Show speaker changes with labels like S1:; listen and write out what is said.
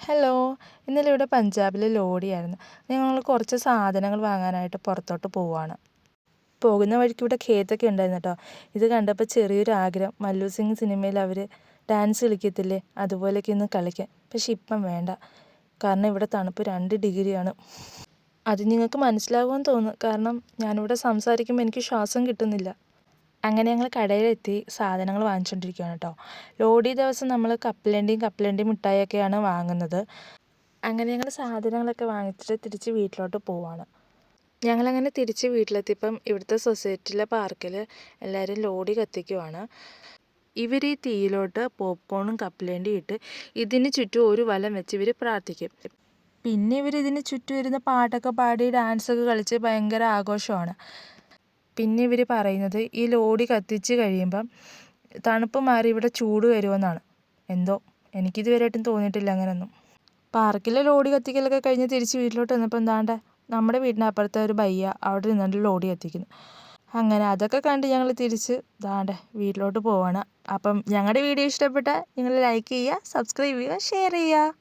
S1: Hello. ഇന്നലെ ഇവിടെ പഞ്ചാബിൽ ലോഡിയായിരുന്നു. ഞങ്ങൾ കുറച്ച് സാധനങ്ങൾ വാങ്ങാനായിട്ട് പുറത്തോട്ട് പോവുകയാണ്. പോകുന്ന വഴിക്ക് ഇവിടെ ഖേത്തൊക്കെ ഉണ്ടായിരുന്നു കേട്ടോ. ഇത് കണ്ടപ്പോൾ ചെറിയൊരു ആഗ്രഹം, മല്ലു സിംഗ് സിനിമയിൽ അവർ ഡാൻസ് കളിക്കത്തില്ലേ, അതുപോലെയൊക്കെ ഒന്ന് കളിക്കാൻ. പക്ഷെ ഇപ്പം വേണ്ട, കാരണം ഇവിടെ തണുപ്പ് 2 ഡിഗ്രിയാണ്. അത് നിങ്ങൾക്ക് മനസ്സിലാകുമെന്ന് തോന്നുന്നു, കാരണം ഞാനിവിടെ സംസാരിക്കുമ്പോൾ എനിക്ക് ശ്വാസം കിട്ടുന്നില്ല. അങ്ങനെ ഞങ്ങൾ കടയിലെത്തി സാധനങ്ങൾ വാങ്ങിച്ചുകൊണ്ടിരിക്കുകയാണ് കേട്ടോ. ലോഡി ദിവസം നമ്മൾ കപ്പലണ്ടി മിഠായിയൊക്കെയാണ് വാങ്ങുന്നത്. അങ്ങനെ ഞങ്ങൾ സാധനങ്ങളൊക്കെ വാങ്ങിച്ചിട്ട് തിരിച്ച് വീട്ടിലോട്ട് പോവാണ്. ഞങ്ങളങ്ങനെ തിരിച്ച് വീട്ടിലെത്തിയപ്പം ഇവിടുത്തെ സൊസൈറ്റിയിലെ പാർക്കിൽ എല്ലാവരും ലോഡി കത്തിക്കുവാണ്. ഇവർ ഈ തീയിലോട്ട് പോപ്കോണും കപ്പലണ്ടിയും ഇട്ട് ഇതിന് ചുറ്റും ഒരു വലം വെച്ച് ഇവർ പ്രാർത്ഥിക്കും. പിന്നെ ഇവർ ഇതിന് ചുറ്റും ഇരുന്ന് പാട്ടൊക്കെ പാടി ഡാൻസൊക്കെ കളിച്ച് ഭയങ്കര ആഘോഷമാണ്. പിന്നെ ഇവർ പറയുന്നത് ഈ ലോഡി കത്തിച്ച് കഴിയുമ്പം തണുപ്പ് മാറി ഇവിടെ ചൂട് വരുമെന്നാണ്. എന്തോ എനിക്കിതുവരെയായിട്ടും തോന്നിയിട്ടില്ല അങ്ങനെയൊന്നും. പാർക്കിലെ ലോഡി കത്തിക്കലൊക്കെ കഴിഞ്ഞ് തിരിച്ച് വീട്ടിലോട്ട് വന്നപ്പോൾ എന്താണ്ട് നമ്മുടെ വീടിനപ്പുറത്തെ ഒരു ബയ്യ അവിടെ നിന്നുകൊണ്ട് ലോഡി കത്തിക്കുന്നു. അങ്ങനെ അതൊക്കെ കണ്ട് ഞങ്ങൾ തിരിച്ച് വീട്ടിലോട്ട് പോവാണ്. അപ്പം ഞങ്ങളുടെ വീഡിയോ ഇഷ്ടപ്പെട്ടാൽ നിങ്ങൾ ലൈക്ക് ചെയ്യുക, സബ്സ്ക്രൈബ് ചെയ്യുക, ഷെയർ ചെയ്യുക.